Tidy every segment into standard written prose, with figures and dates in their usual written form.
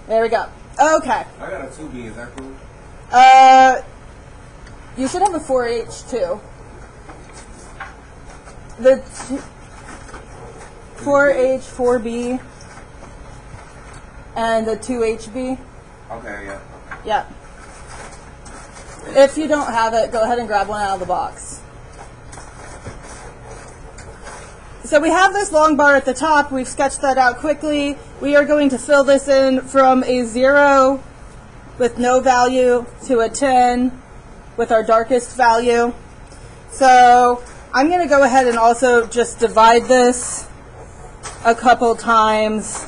There we go. Okay. I got a 2B, is that cool? You should have a 4H too. The 4H, 4B, and the 2HB. Okay, yeah. Yeah. If you don't have it, go ahead and grab one out of the box. So we have this long bar at the top. We've sketched that out quickly. We are going to fill this in from a 0 with no value to a 10 with our darkest value. So I'm going to go ahead and also just divide this a couple times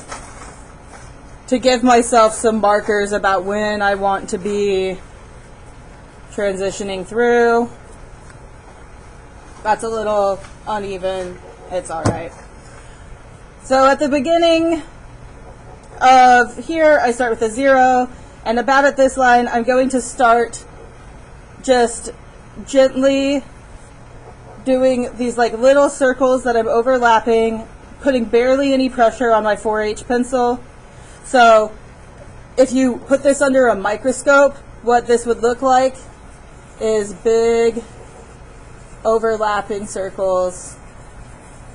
to give myself some markers about when I want to be transitioning through. That's a little uneven. It's all right. So at the beginning of here, I start with a 0, and about at this line, I'm going to start just gently doing these like little circles that I'm overlapping, putting barely any pressure on my 4H pencil. So if you put this under a microscope, what this would look like is big overlapping circles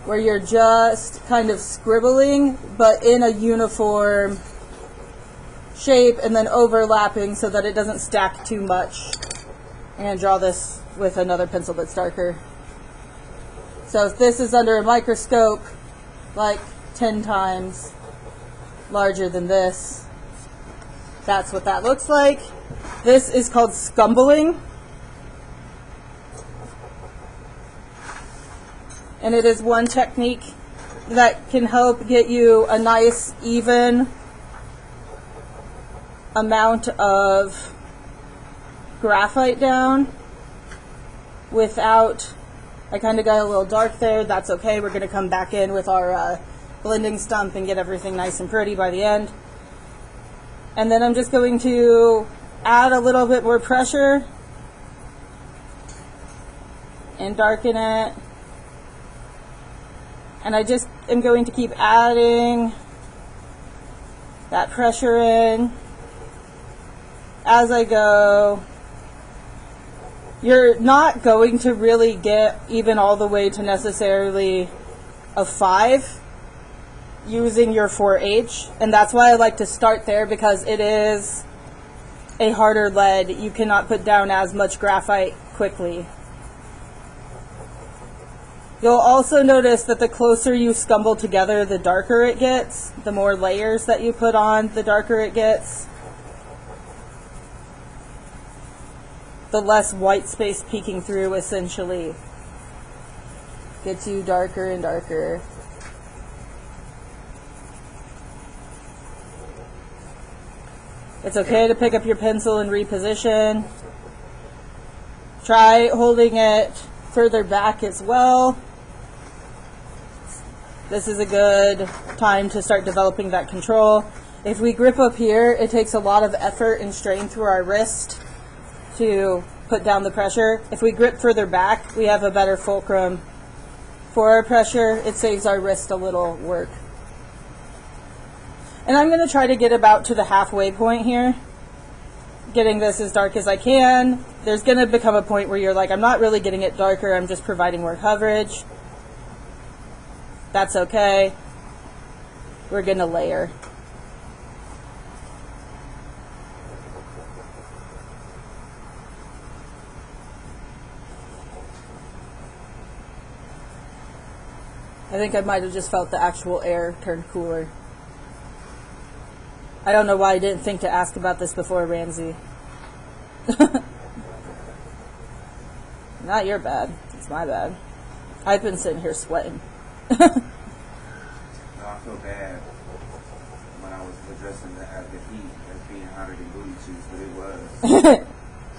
where you're just kind of scribbling, but in a uniform shape, and then overlapping so that it doesn't stack too much. I'm going to draw this with another pencil that's darker. So if this is under a microscope, like 10 times larger than this, that's what that looks like. This is called scumbling. And it is one technique that can help get you a nice, even amount of graphite down without, I kind of got a little dark there. That's okay. We're going to come back in with our blending stump and get everything nice and pretty by the end. And then I'm just going to add a little bit more pressure and darken it. And I just am going to keep adding that pressure in as I go. You're not going to really get even all the way to necessarily a 5 using your 4H, and that's why I like to start there, because it is a harder lead. You cannot put down as much graphite quickly. You'll also notice that the closer you scumble together, the darker it gets. The more layers that you put on, the darker it gets. The less white space peeking through, essentially, gets you darker and darker. It's okay to pick up your pencil and reposition. Try holding it further back as well. This is a good time to start developing that control. If we grip up here, it takes a lot of effort and strain through our wrist to put down the pressure. If we grip further back, we have a better fulcrum for our pressure. It saves our wrist a little work. And I'm going to try to get about to the halfway point here, getting this as dark as I can. There's going to become a point where you're like, I'm not really getting it darker, I'm just providing more coverage. That's okay. We're going to layer. I think I might have just felt the actual air turn cooler. I don't know why I didn't think to ask about this before, Ramsey. Not your bad. It's my bad. I've been sitting here sweating. No, I feel bad when I was addressing the heat as being hotter than booty cheeks, but it was. It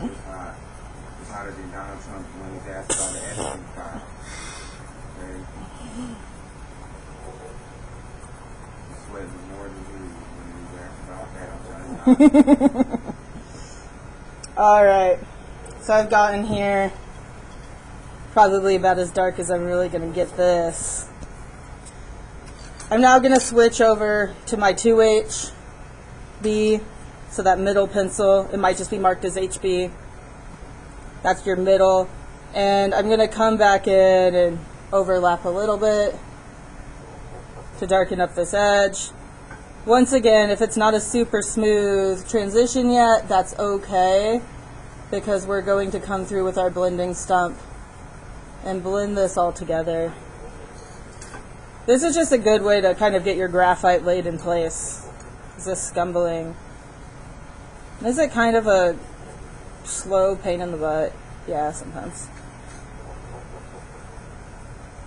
was hot. It was hotter than Donald Trump when he's asked about the Epstein file. Okay? The sweat was more than you when he was asked about that. I'm trying to Alright. So I've gotten here probably about as dark as I'm really going to get this. I'm now going to switch over to my 2H HB. So that middle pencil, it might just be marked as HB. That's your middle. And I'm going to come back in and overlap a little bit to darken up this edge. Once again, if it's not a super smooth transition yet, that's okay, because we're going to come through with our blending stump and blend this all together. This is just a good way to kind of get your graphite laid in place. Is this scumbling? Is it kind of a slow pain in the butt? Yeah, sometimes.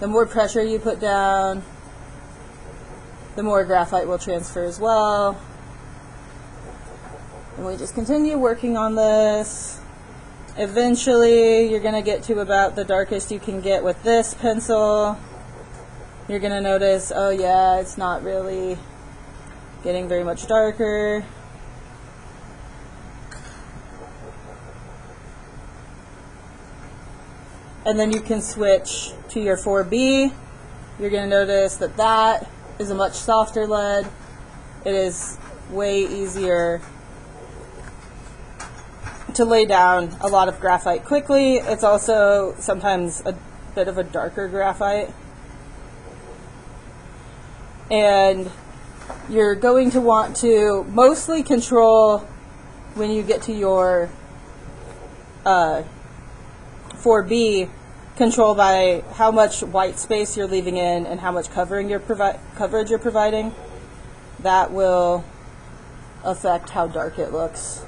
The more pressure you put down, the more graphite will transfer as well. And we just continue working on this. Eventually, you're going to get to about the darkest you can get with this pencil. You're going to notice, oh yeah, it's not really getting very much darker. And then you can switch to your 4B. You're going to notice that that is a much softer lead. It is way easier to lay down a lot of graphite quickly. It's also sometimes a bit of a darker graphite. And you're going to want to mostly control when you get to your 4B, control by how much white space you're leaving in and how much coverage you're providing. That will affect how dark it looks,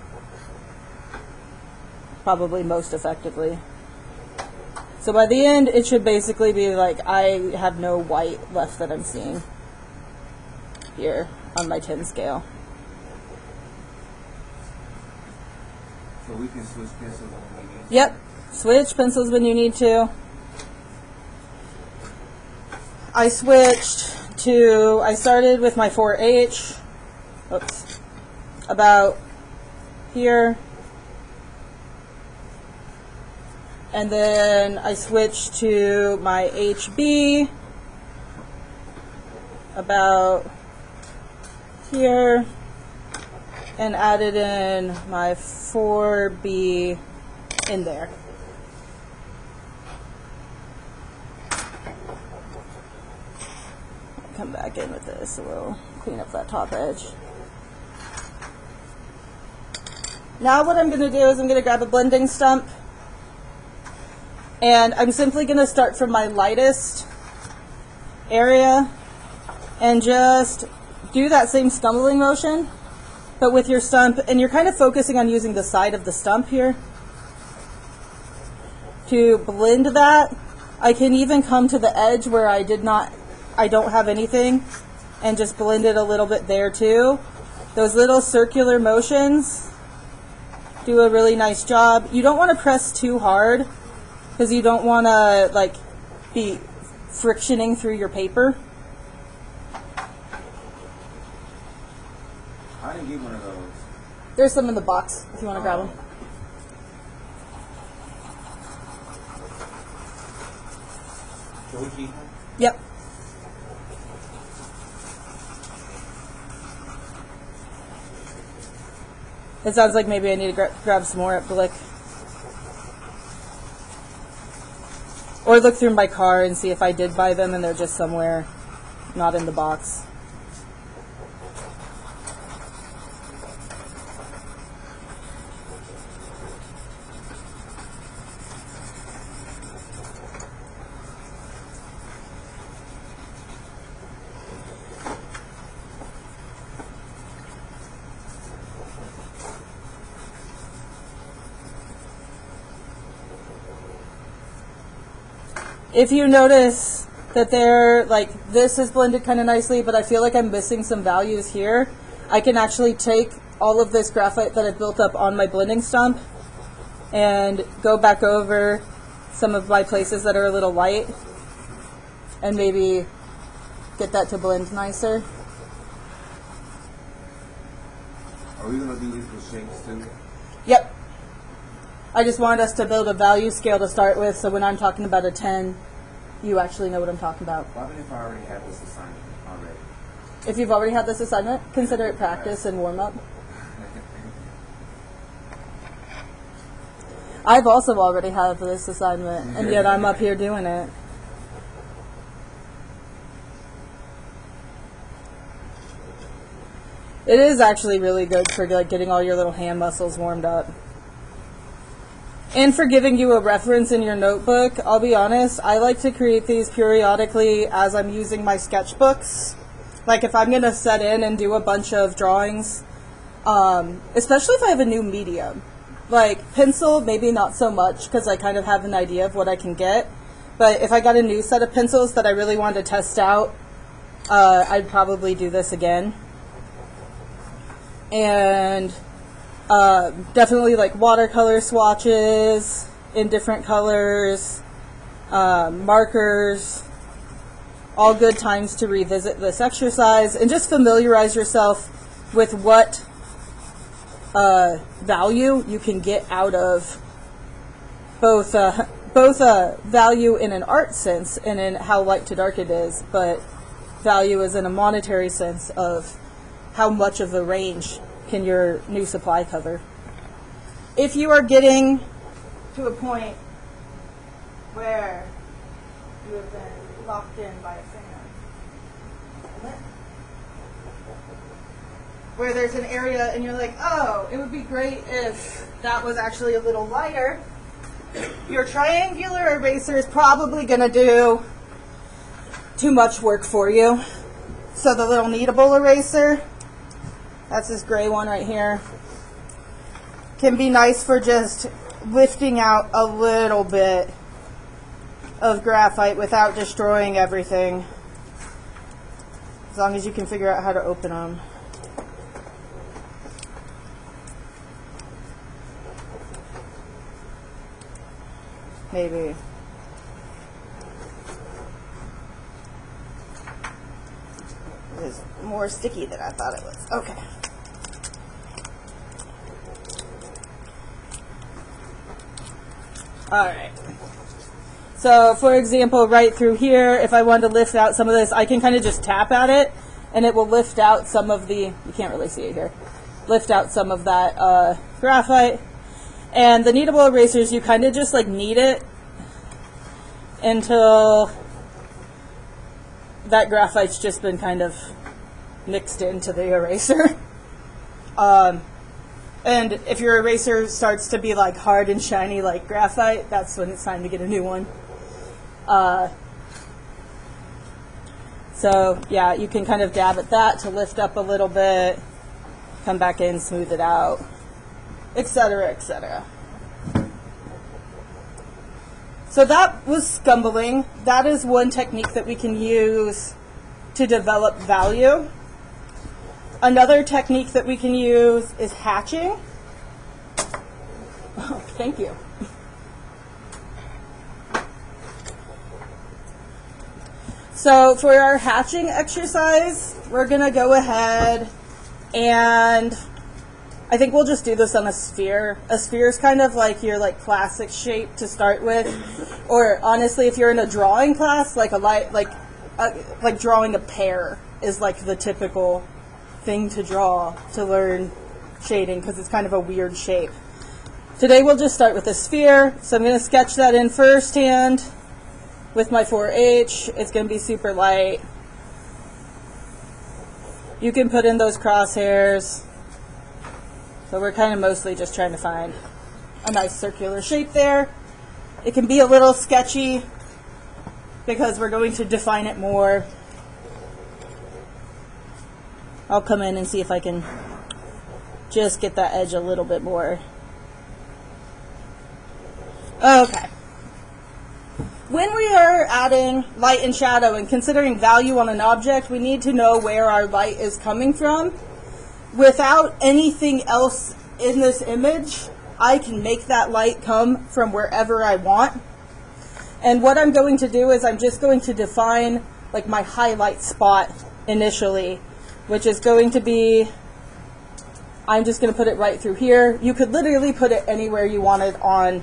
probably most effectively. So by the end, it should basically be like I have no white left that I'm seeing here on my 10 scale. So we can switch pencils when we need. Yep. Switch pencils when you need to. I started with my 4H, oops, about here. And then I switched to my HB about here and added in my 4B in there. Come back in with this, so we'll clean up that top edge. Now what I'm going to do is I'm going to grab a blending stump, and I'm simply going to start from my lightest area and just do that same stumbling motion, but with your stump, and you're kind of focusing on using the side of the stump here to blend that. I can even come to the edge where I don't have anything and just blend it a little bit there too. Those little circular motions do a really nice job. You don't want to press too hard because you don't want to like be frictioning through your paper. I didn't get one of those. There's some in the box if you want to grab them. So we keep them? Yep. It sounds like maybe I need to grab some more at Blick. Or look through my car and see if I did buy them and they're just somewhere not in the box. If you notice that they're like, this is blended kind of nicely, but I feel like I'm missing some values here, I can actually take all of this graphite that I've built up on my blending stump and go back over some of my places that are a little light and maybe get that to blend nicer. Are we going to do this with shapes too? Yep. I just wanted us to build a value scale to start with, so when I'm talking about a 10, you actually know what I'm talking about. Well, even if I already have this assignment already. If you've already had this assignment, consider it practice and warm up. I've also already had this assignment, and yet I'm up here doing it. It is actually really good for like getting all your little hand muscles warmed up. And for giving you a reference in your notebook, I'll be honest, I like to create these periodically as I'm using my sketchbooks. Like if I'm going to set in and do a bunch of drawings, especially if I have a new medium. Like pencil, maybe not so much because I kind of have an idea of what I can get. But if I got a new set of pencils that I really wanted to test out, I'd probably do this again. And definitely like watercolor swatches in different colors, markers, all good times to revisit this exercise and just familiarize yourself with what value you can get out of both value in an art sense and in how light to dark it is, but value is in a monetary sense of how much of the range can your new supply cover. If you are getting to a point where you have been locked in by a fan, where there's an area and you're like, oh, it would be great if that was actually a little lighter, your triangular eraser is probably going to do too much work for you. So the little kneadable eraser, that's this gray one right here, can be nice for just lifting out a little bit of graphite without destroying everything, as long as you can figure out how to open them. Maybe. It is more sticky than I thought it was. Okay. Alright. So, for example, right through here, if I wanted to lift out some of this, I can kind of just tap at it, and it will lift out some of the, you can't really see it here, lift out some of that graphite. And the kneadable erasers, you kind of just like knead it until that graphite's just been kind of mixed into the eraser. And if your eraser starts to be like hard and shiny like graphite, that's when it's time to get a new one. So yeah, you can kind of dab at that to lift up a little bit, come back in, smooth it out, etc., etc. So that was scumbling. That is one technique that we can use to develop value. Another technique that we can use is hatching. Oh, thank you. So for our hatching exercise, we're going to go ahead and I think we'll just do this on a sphere. A sphere is kind of like your like classic shape to start with. Or honestly, if you're in a drawing class, like like drawing a pear is like the typical thing to draw to learn shading because it's kind of a weird shape. Today we'll just start with a sphere. So I'm going to sketch that in first hand with my 4H. It's going to be super light. You can put in those crosshairs. So we're kind of mostly just trying to find a nice circular shape there. It can be a little sketchy because we're going to define it more. I'll come in and see if I can just get that edge a little bit more. Okay. When we are adding light and shadow and considering value on an object, we need to know where our light is coming from. Without anything else in this image, I can make that light come from wherever I want. And what I'm going to do is I'm just going to define like my highlight spot initially, which is going to be, I'm just going to put it right through here. You could literally put it anywhere you wanted on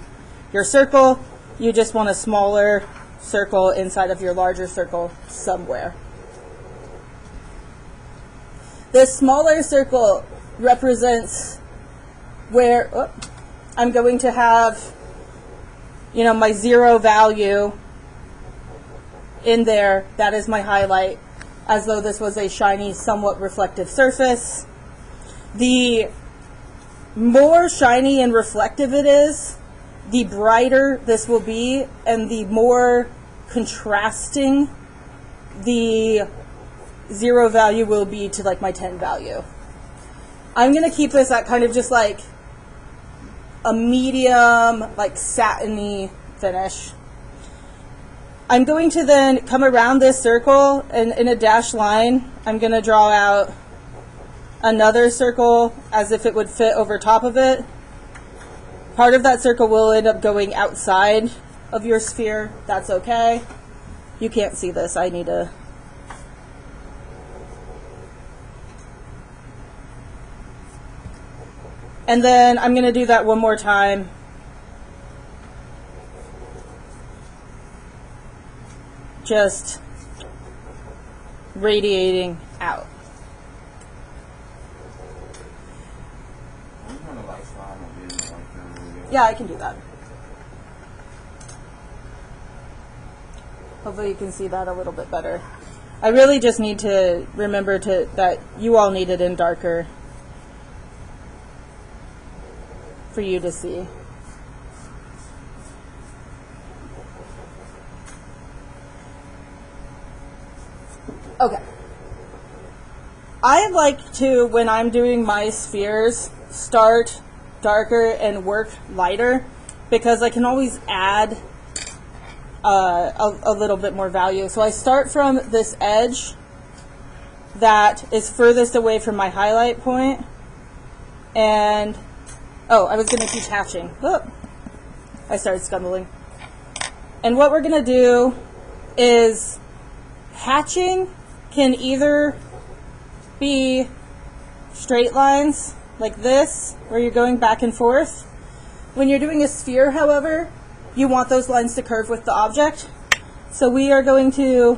your circle. You just want a smaller circle inside of your larger circle somewhere. This smaller circle represents where I'm going to have you know, my 0 value in there. That is my highlight, as though this was a shiny, somewhat reflective surface. The more shiny and reflective it is, the brighter this will be, and the more contrasting the 0 value will be to like my 10 value. I'm going to keep this at kind of just like a medium, like satiny finish. I'm going to then come around this circle, and in a dashed line, I'm going to draw out another circle as if it would fit over top of it. Part of that circle will end up going outside of your sphere. That's okay. You can't see this. I need to... And then I'm going to do that one more time. Just radiating out. Yeah, I can do that. Hopefully you can see that a little bit better. I really just need to remember that you all need it in darker for you to see. Okay. I like to, when I'm doing my spheres, start darker and work lighter, because I can always add a little bit more value. So I start from this edge that is furthest away from my highlight point, and I was going to teach hatching. Oh, I started scumbling. And what we're going to do is hatching can either be straight lines like this, where you're going back and forth. When you're doing a sphere, however, you want those lines to curve with the object. So we are going to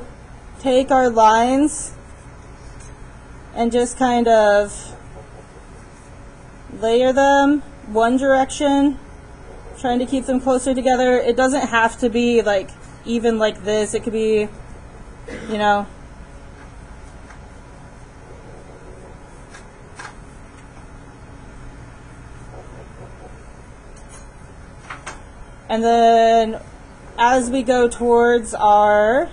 take our lines and just kind of layer them one direction, trying to keep them closer together. It doesn't have to be like even like this. It could be, you know, and then as we go towards our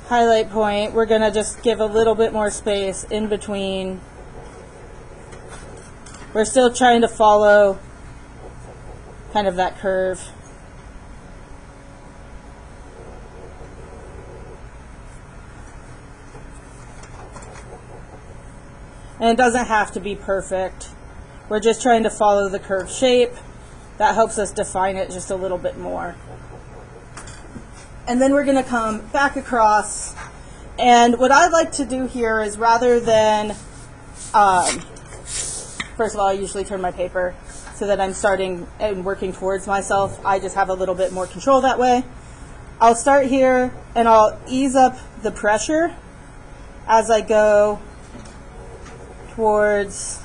highlight point, we're going to just give a little bit more space in between. We're still trying to follow kind of that curve. And it doesn't have to be perfect. We're just trying to follow the curve shape. That helps us define it just a little bit more. And then we're going to come back across. And what I like to do here is, rather than, first of all, I usually turn my paper so that I'm starting and working towards myself. I just have a little bit more control that way. I'll start here and I'll ease up the pressure as I go towards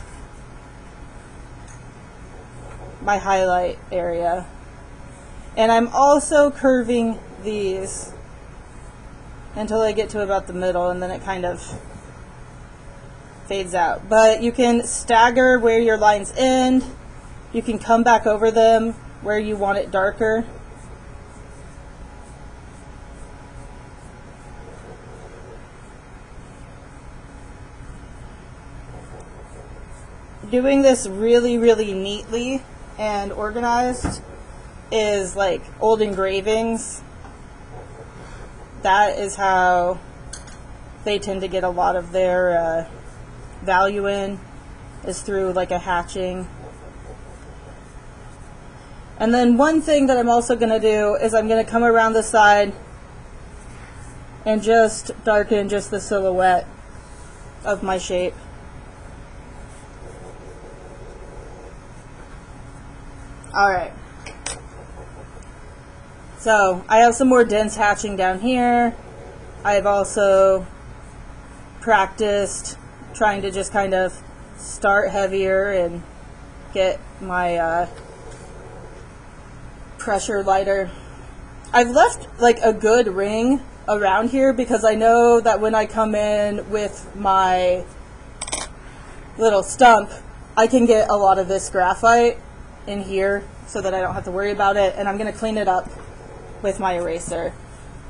my highlight area. And I'm also curving these until I get to about the middle, and then it kind of fades out. But you can stagger where your lines end. You can come back over them where you want it darker. Doing this really, really neatly and organized is like old engravings. That is how they tend to get a lot of their value in, is through like a hatching. And then one thing that I'm also going to do is I'm going to come around the side and just darken just the silhouette of my shape. Alright, so I have some more dense hatching down here. I've also practiced trying to just kind of start heavier and get my pressure lighter. I've left like a good ring around here because I know that when I come in with my little stump, I can get a lot of this graphite in here so that I don't have to worry about it, and I'm going to clean it up with my eraser.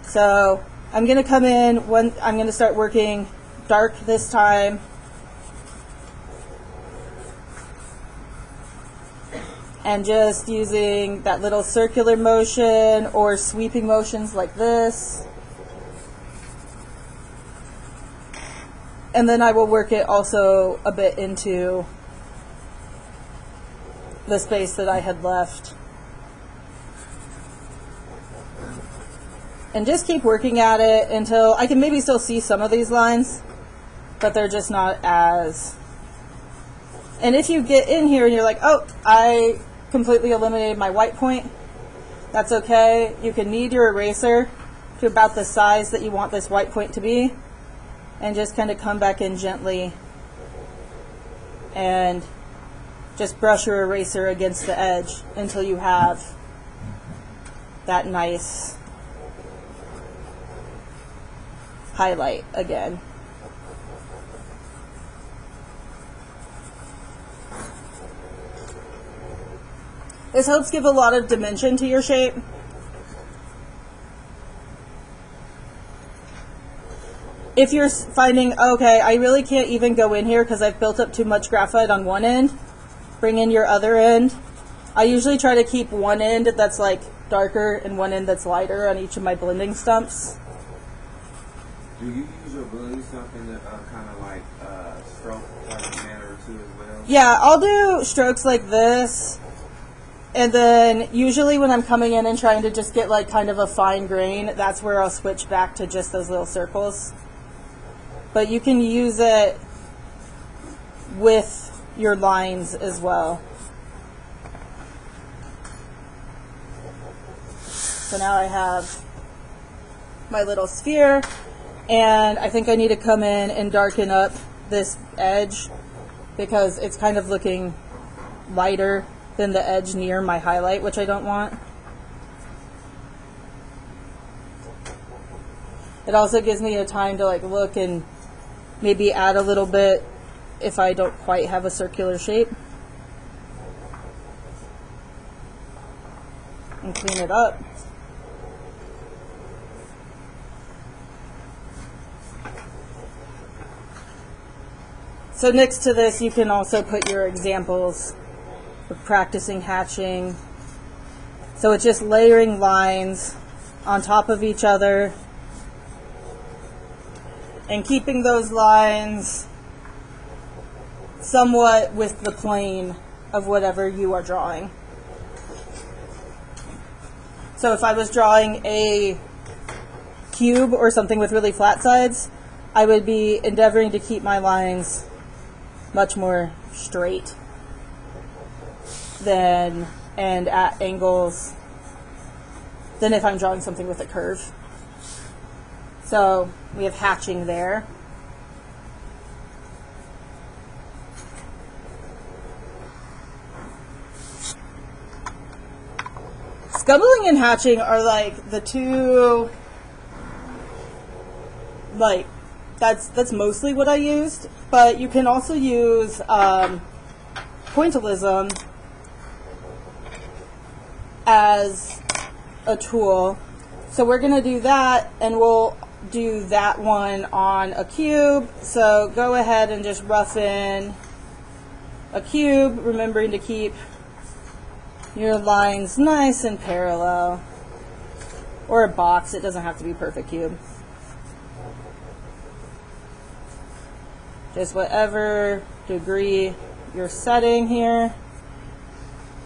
So I'm going to come in when I'm going to start working dark this time. And just using that little circular motion or sweeping motions like this. And then I will work it also a bit into the space that I had left. And just keep working at it until I can maybe still see some of these lines, but they're just not as... And if you get in here and you're like, oh, I completely eliminated my white point, that's okay. You can knead your eraser to about the size that you want this white point to be, and just kind of come back in gently and just brush your eraser against the edge until you have that nice highlight again. This helps give a lot of dimension to your shape. If you're finding, okay, I really can't even go in here because I've built up too much graphite on one end, bring in your other end. I usually try to keep one end that's like darker and one end that's lighter on each of my blending stumps. Do you use your blending stump in the kind of like stroke type of manner too as well? Yeah, I'll do strokes like this. And then usually when I'm coming in and trying to just get like kind of a fine grain, that's where I'll switch back to just those little circles. But you can use it with your lines as well. So now I have my little sphere, and I think I need to come in and darken up this edge because it's kind of looking lighter than the edge near my highlight, which I don't want. It also gives me a time to like look and maybe add a little bit if I don't quite have a circular shape. And clean it up. So next to this, you can also put your examples of practicing hatching. So it's just layering lines on top of each other and keeping those lines somewhat with the plane of whatever you are drawing. So if I was drawing a cube or something with really flat sides, I would be endeavoring to keep my lines much more straight than and at angles than if I'm drawing something with a curve. So we have hatching there. Scumbling and hatching are like the two, like that's mostly what I used, but you can also use pointillism as a tool. So we're going to do that, and we'll do that one on a cube. So go ahead and just rough in a cube, remembering to keep your lines nice and parallel. Or a box, it doesn't have to be perfect cube. Just whatever degree you're setting here,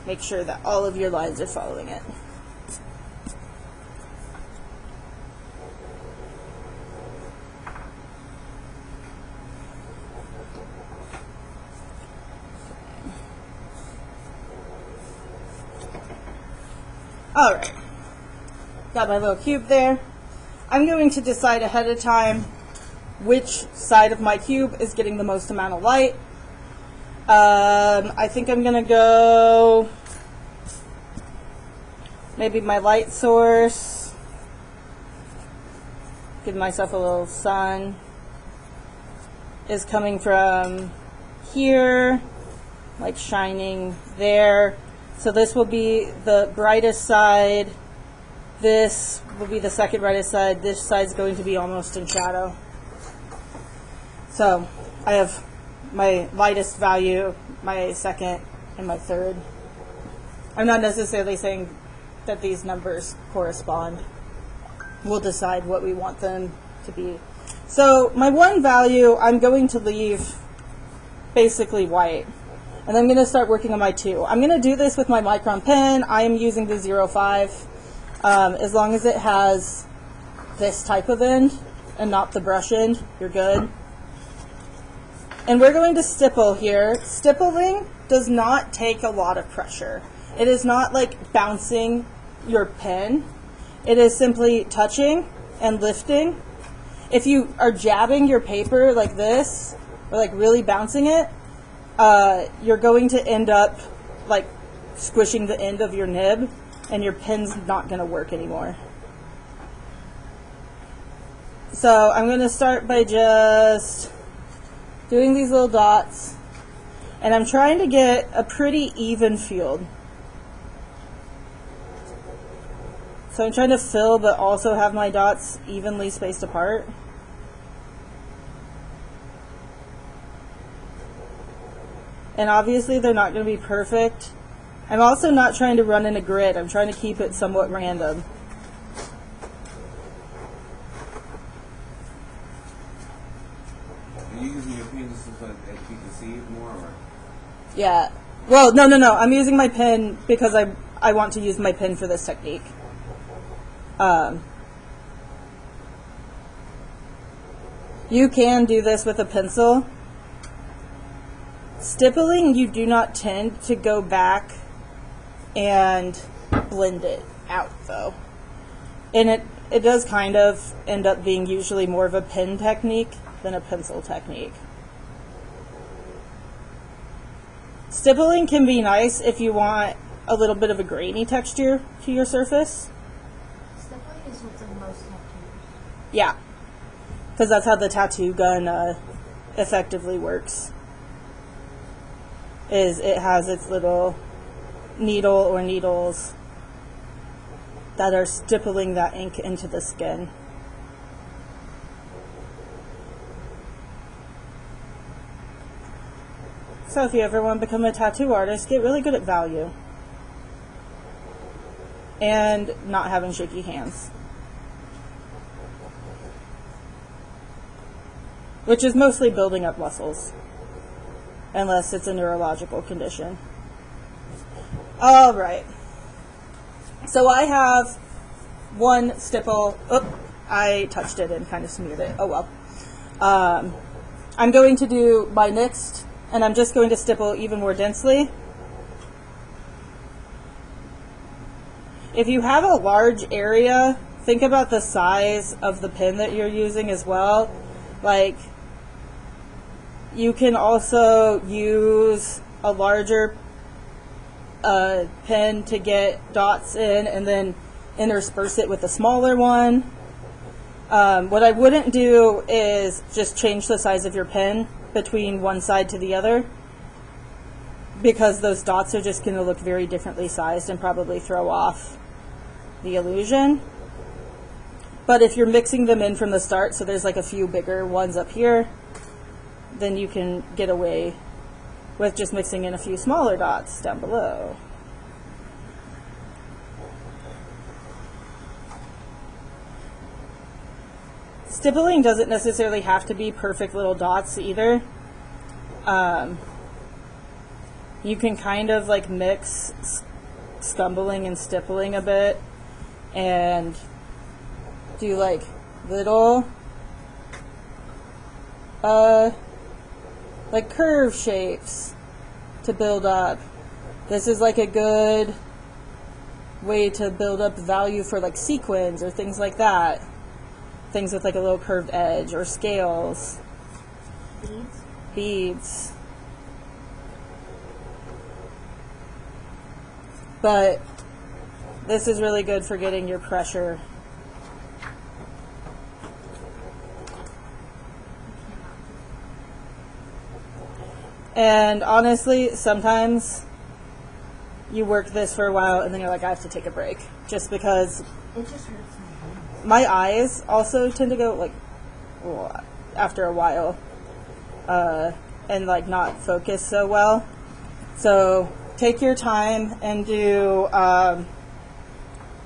make sure that all of your lines are following it. Alright, got my little cube there. I'm going to decide ahead of time which side of my cube is getting the most amount of light. I think I'm going to go maybe my light source. Give myself a little sun. Is coming from here, like shining there. So this will be the brightest side. This will be the second brightest side. This side's going to be almost in shadow. So I have my lightest value, my second, and my third. I'm not necessarily saying that these numbers correspond. We'll decide what we want them to be. So my 1 value, I'm going to leave basically white. And I'm going to start working on my 2. I'm going to do this with my Micron pen. I am using the 05. As long as it has this type of end and not the brush end, you're good. And we're going to stipple here. Stippling does not take a lot of pressure. It is not like bouncing your pen. It is simply touching and lifting. If you are jabbing your paper like this, or like really bouncing it, you're going to end up like squishing the end of your nib, and your pen's not going to work anymore. So I'm going to start by just doing these little dots, and I'm trying to get a pretty even field. So I'm trying to fill but also have my dots evenly spaced apart. And obviously they're not going to be perfect. I'm also not trying to run in a grid. I'm trying to keep it somewhat random. Are you using your pen just so that you can see it more? Or? Yeah. Well, no. I'm using my pen because I want to use my pen for this technique. You can do this with a pencil. Stippling, you do not tend to go back and blend it out, though. And it does kind of end up being usually more of a pen technique than a pencil technique. Stippling can be nice if you want a little bit of a grainy texture to your surface. Stippling is what's in most tattoos. Yeah, because that's how the tattoo gun effectively works. Is it has its little needle or needles that are stippling that ink into the skin. So if you ever want to become a tattoo artist, get really good at value. And not having shaky hands. Which is mostly building up muscles. Unless it's a neurological condition. Alright. So I have one stipple. Oop, I touched it and kind of smeared it. Oh well. I'm going to do my next, and I'm just going to stipple even more densely. If you have a large area, think about the size of the pen that you're using as well. Like, you can also use a larger pen to get dots in and then intersperse it with a smaller one. What I wouldn't do is just change the size of your pen between one side to the other, because those dots are just going to look very differently sized and probably throw off the illusion. But if you're mixing them in from the start, so there's like a few bigger ones up here, then you can get away with just mixing in a few smaller dots down below. Stippling doesn't necessarily have to be perfect little dots either. You can kind of like mix scumbling and stippling a bit and do like little like curve shapes to build up. This is like a good way to build up value for like sequins or things like that. Things with like a little curved edge or scales. Beads. But This is really good for getting your pressure. And honestly, sometimes you work this for a while and then you're like, I have to take a break. Just because It just hurts my hands. my eyes also tend to go like after a while and like not focus so well. So take your time and do I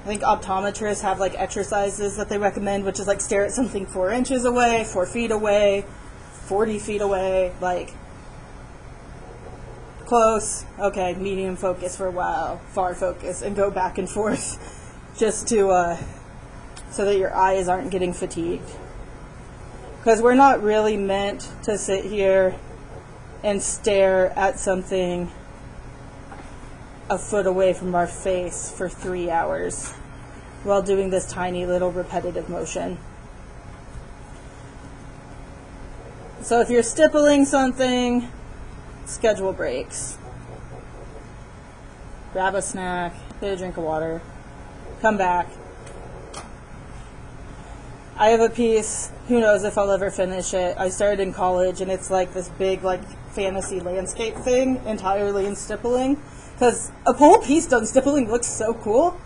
think optometrists have like exercises that they recommend, which is like stare at something 4 inches away, 4 feet away, 40 feet away, like close, okay, medium focus for a while, far focus, and go back and forth just to so that your eyes aren't getting fatigued. Because we're not really meant to sit here and stare at something a foot away from our face for 3 hours while doing this tiny little repetitive motion. So if you're stippling something, schedule breaks. Grab a snack, get a drink of water, come back. I have a piece, who knows if I'll ever finish it. I started in college and it's like this big like fantasy landscape thing entirely in stippling. Because a whole piece done stippling looks so cool.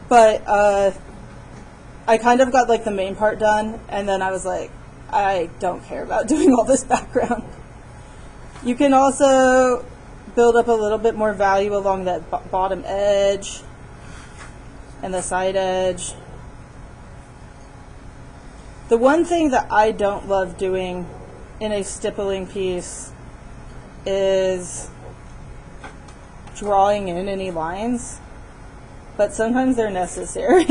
But I kind of got like the main part done and then I was like, I don't care about doing all this background. You can also build up a little bit more value along that bottom edge and the side edge. The one thing that I don't love doing in a stippling piece is drawing in any lines, but sometimes they're necessary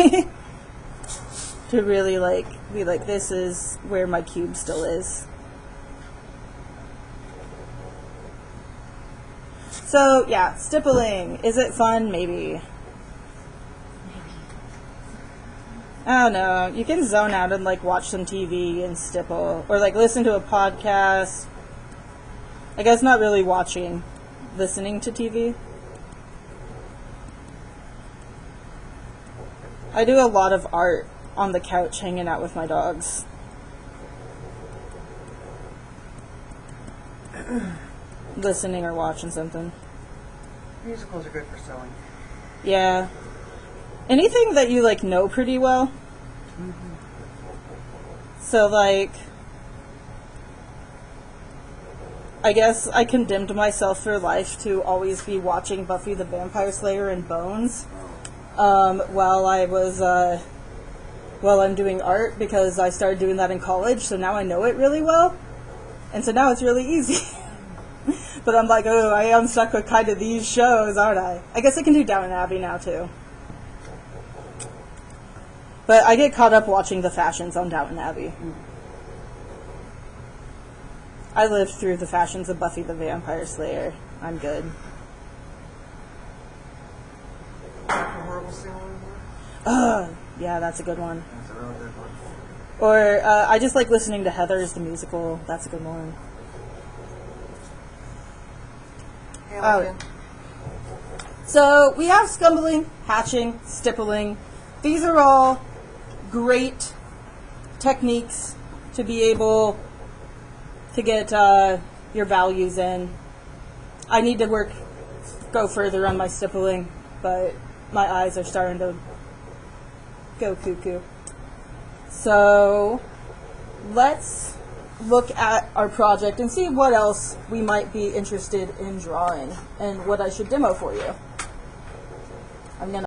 to really like be like, this is where my cube still is. So yeah, stippling. Is it fun? Maybe. I don't know. You can zone out and like watch some TV and stipple, or like listen to a podcast. I guess not really watching, listening to TV. I do a lot of art on the couch hanging out with my dogs. Listening or watching something. Musicals are good for sewing. Yeah. Anything that you like know pretty well. So like, I guess I condemned myself for life to always be watching Buffy the Vampire Slayer and Bones while I'm doing art, because I started doing that in college, so now I know it really well, and so now it's really easy. But I'm like, oh, I am stuck with kind of these shows, aren't I? I guess I can do Downton Abbey now too. But I get caught up watching the fashions on Downton Abbey. I lived through the fashions of Buffy the Vampire Slayer. I'm good. Horrible Singing. Yeah, that's a good one. That's a really good one. Or I just like listening to Heathers, the musical. That's a good one. Hamilton. So we have scumbling, hatching, stippling. These are all great techniques to be able to get your values in. I need to go further on my stippling, but my eyes are starting to go cuckoo. So let's look at our project and see what else we might be interested in drawing and what I should demo for you. I'm gonna